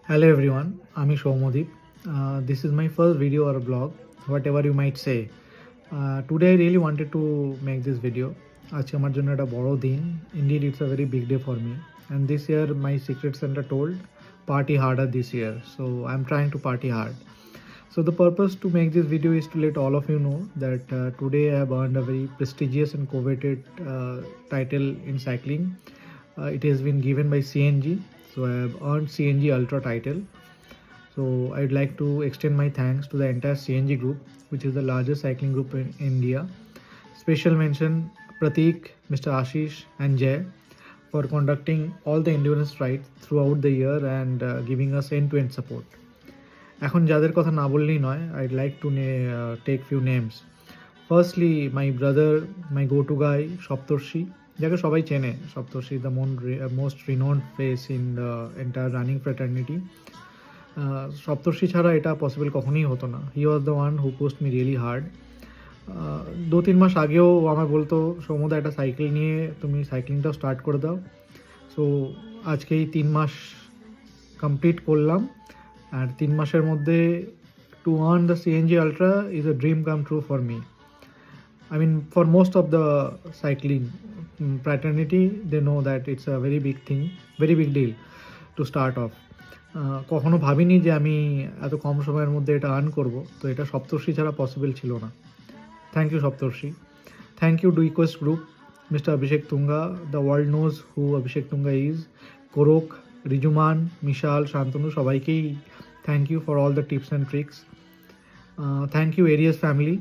Hello everyone, I'm Shomodip. This is my first video or blog, whatever you might say. Today I really wanted to make this video. আজকে আমার জন্য একটা বড় দিন. Indeed, it's a very big day for me. And this year, my Secret Santa told, party harder this year. So I'm trying to party hard. So the purpose to make this video is to let all of you know that today I have earned a very prestigious and coveted title in cycling. It has been given by CNG. So I have earned CNG Ultra title. So I'd like to extend my thanks to the entire CNG group, which is the largest cycling group in India. Special mention Pratik, Mr. Ashish and Jay for conducting all the endurance rides throughout the year and giving us end-to-end support. এখন যাদের কথা না বললেই নয়, I'd like to take few names. Firstly, my brother, my go-to guy, সপ্তর্ষি, যাকে সবাই চেনে. সপ্তর্ষি, the most renowned face in the entire running fraternity. সপ্তর্ষি ছাড়া এটা পসিবল কখনোই হতো না. He was the one who pushed me really hard. 2-3 মাস আগেও আমার বলতো, সৌমদা একটা সাইকেল নিয়ে তুমি সাইক্লিংটাও স্টার্ট করে দাও. সো আজকেই 3 মাস কমপ্লিট করলাম. আর 3 মাসের মধ্যে to earn the CNG Ultra is a dream come true for me. I mean, for most of the cycling fraternity, they know that it's a very big thing, very big deal to start off. কখনো ভাবিনি যে আমি এত কম সময়ের মধ্যে এটা earn করব, তো এটা সপ্তর্ষি ছাড়া পসিবল ছিল না. Thank you Saptarshi. Thank you ডুইকোয়েস্ট group, mister Abhishek Tunga, the world knows who Abhishek Tunga is, Korak, Rijuman, Mishal, Shantanu, সবাইকেই thank you for all the tips and tricks. Thank you এরিয়াস ফ্যামিলি,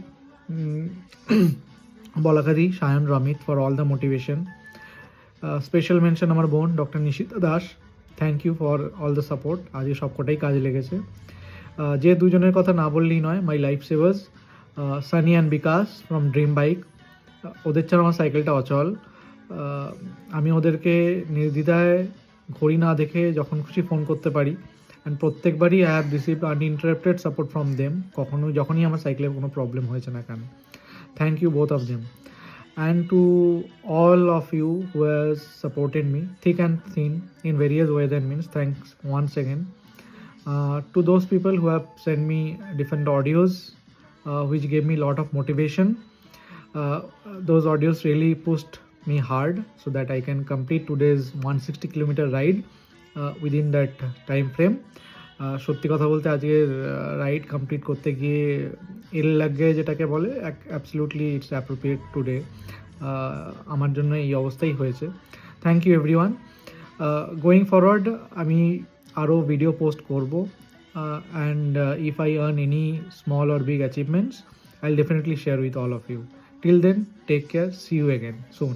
বলাকাদি, Sayan, Ramit for all the motivation. Special mention আমার বোন doctor Nishita Das, thank you for all the support. আজকে সবকটাই কাজে লেগেছে. যে দুজনের কথা না বললেই নয়, my life savers, Sunny and Bikash from dream bike. ওদের ছাড়া আমার সাইকেলটা অচল. আমি ওদেরকে নির্দ্বিধায় ঘড়ি না দেখে যখন খুশি ফোন করতে পারি. অ্যান্ড প্রত্যেকবারই I have received uninterrupted support from them. যখনই আমার সাইকেলের কোনো প্রবলেম হয়েছে না কেন. Thank you both of them. And to all of you who has supported me thick and thin in various ways and means, thanks once again. To those people who have sent me different audios which gave me a lot of motivation. Those audios really pushed me hard so that I can complete today's 160-kilometer ride within that time frame. সত্যি কথা বলতে আজকের ride complete করতে গিয়ে এল লাগে যেটাকে বলে, absolutely it's appropriate today. আমার জন্য এই অবস্থাই হয়েছে. Thank you everyone. Going forward আমি আরও ভিডিও পোস্ট করব, and if I earn any small or big achievements, I will definitely share with all of you. Till then, take care, see you again soon.